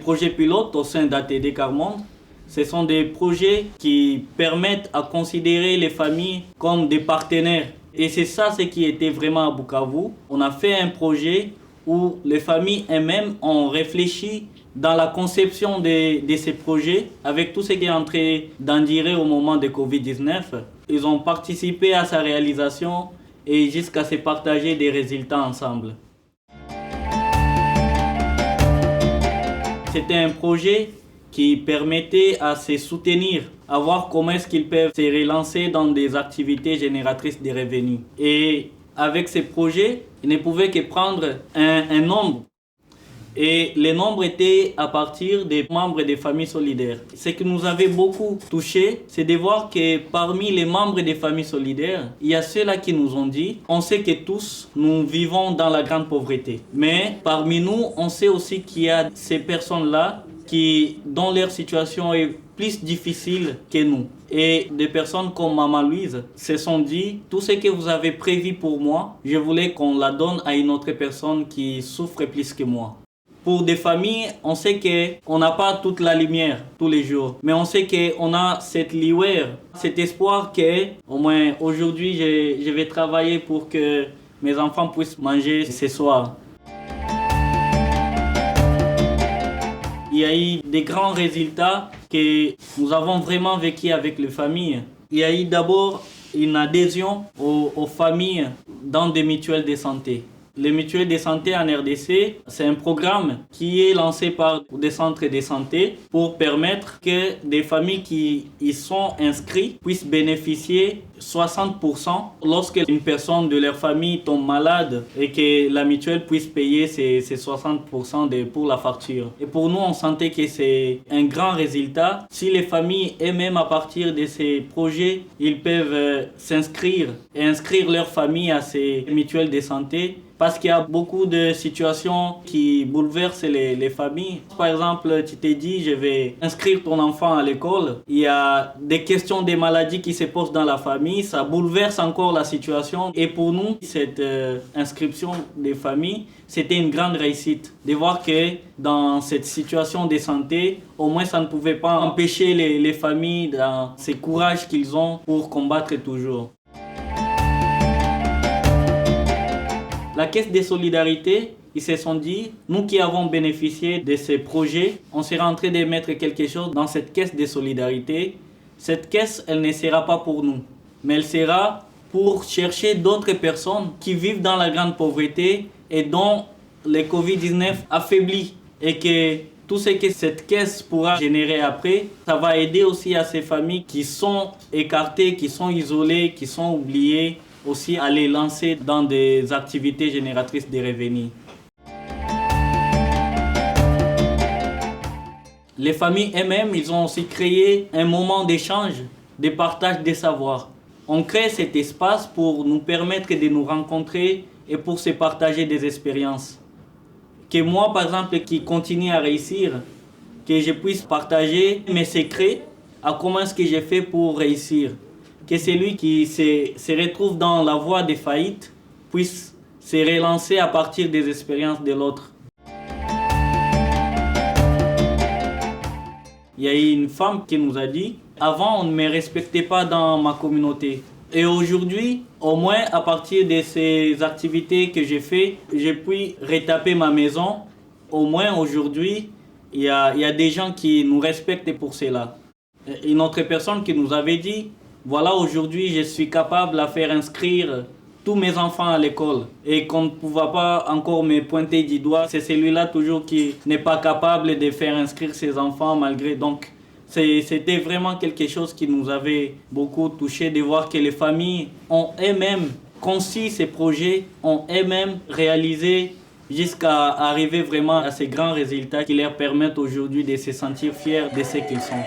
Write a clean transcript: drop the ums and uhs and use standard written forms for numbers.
projets pilotes au sein d'ATD Quart Monde. Ce sont des projets qui permettent à considérer les familles comme des partenaires. Et c'est ça ce qui était vraiment à Bukavu. On a fait un projet où les familles elles-mêmes ont réfléchi dans la conception de ces projets, avec tout ce qui est entré d'endurer au moment de Covid-19. Ils ont participé à sa réalisation et jusqu'à se partager des résultats ensemble. C'était un projet qui permettait à se soutenir, à voir comment est-ce qu'ils peuvent se relancer dans des activités génératrices de revenus. Et avec ces projets, ils ne pouvaient que prendre un nombre. Et les nombres étaient à partir des membres des familles solidaires. Ce qui nous avait beaucoup touché, c'est de voir que parmi les membres des familles solidaires, il y a ceux-là qui nous ont dit, on sait que tous, nous vivons dans la grande pauvreté. Mais parmi nous, on sait aussi qu'il y a ces personnes-là dont leur situation est plus difficile que nous. Et des personnes comme Maman Louise se sont dit, tout ce que vous avez prévu pour moi, je voulais qu'on la donne à une autre personne qui souffre plus que moi. Pour des familles, on sait qu'on n'a pas toute la lumière tous les jours, mais on sait qu'on a cette lueur, cet espoir que, au moins aujourd'hui, je vais travailler pour que mes enfants puissent manger ce soir. Il y a eu des grands résultats que nous avons vraiment vécu avec les familles. Il y a eu d'abord une adhésion aux familles dans des mutuelles de santé. Les mutuelles de santé en RDC, c'est un programme qui est lancé par des centres de santé pour permettre que des familles qui y sont inscrites puissent bénéficier 60% lorsque une personne de leur famille tombe malade et que la mutuelle puisse payer ces 60% pour la facture. Et pour nous, on sentait que c'est un grand résultat. Si les familles elles-mêmes, à partir de ces projets, ils peuvent s'inscrire et inscrire leur famille à ces mutuelles de santé, parce qu'il y a beaucoup de situations qui bouleversent les familles. Par exemple, tu t'es dit, je vais inscrire ton enfant à l'école. Il y a des questions des maladies qui se posent dans la famille. Ça bouleverse encore la situation. Et pour nous, cette inscription des familles, c'était une grande réussite. De voir que dans cette situation de santé, au moins ça ne pouvait pas empêcher les familles dans ce courage qu'ils ont pour combattre toujours. La Caisse de solidarité, ils se sont dit, nous qui avons bénéficié de ces projets, on sera en train de mettre quelque chose dans cette Caisse de solidarité. Cette caisse, elle ne sera pas pour nous, mais elle sera pour chercher d'autres personnes qui vivent dans la grande pauvreté et dont le Covid-19 affaiblit. Et que tout ce que cette caisse pourra générer après, ça va aider aussi à ces familles qui sont écartées, qui sont isolées, qui sont oubliées, aussi à les lancer dans des activités génératrices de revenus. Les familles elles-mêmes, ils ont aussi créé un moment d'échange, de partage des savoirs. On crée cet espace pour nous permettre de nous rencontrer et pour se partager des expériences. Que moi, par exemple, qui continue à réussir, que je puisse partager mes secrets à comment est-ce que j'ai fait pour réussir. Que celui qui se retrouve dans la voie des faillites puisse se relancer à partir des expériences de l'autre. Il y a eu une femme qui nous a dit « Avant, on ne me respectait pas dans ma communauté. Et aujourd'hui, au moins à partir de ces activités que j'ai faites, j'ai pu retaper ma maison. Au moins aujourd'hui, il y a des gens qui nous respectent pour cela. » Une autre personne qui nous avait dit « Voilà, aujourd'hui, je suis capable de faire inscrire tous mes enfants à l'école. Et qu'on ne pouvait pas encore me pointer du doigt, c'est celui-là toujours qui n'est pas capable de faire inscrire ses enfants malgré. » Donc, c'était vraiment quelque chose qui nous avait beaucoup touché de voir que les familles ont elles-mêmes conçu ces projets, ont elles-mêmes réalisé jusqu'à arriver vraiment à ces grands résultats qui leur permettent aujourd'hui de se sentir fiers de ce qu'ils sont.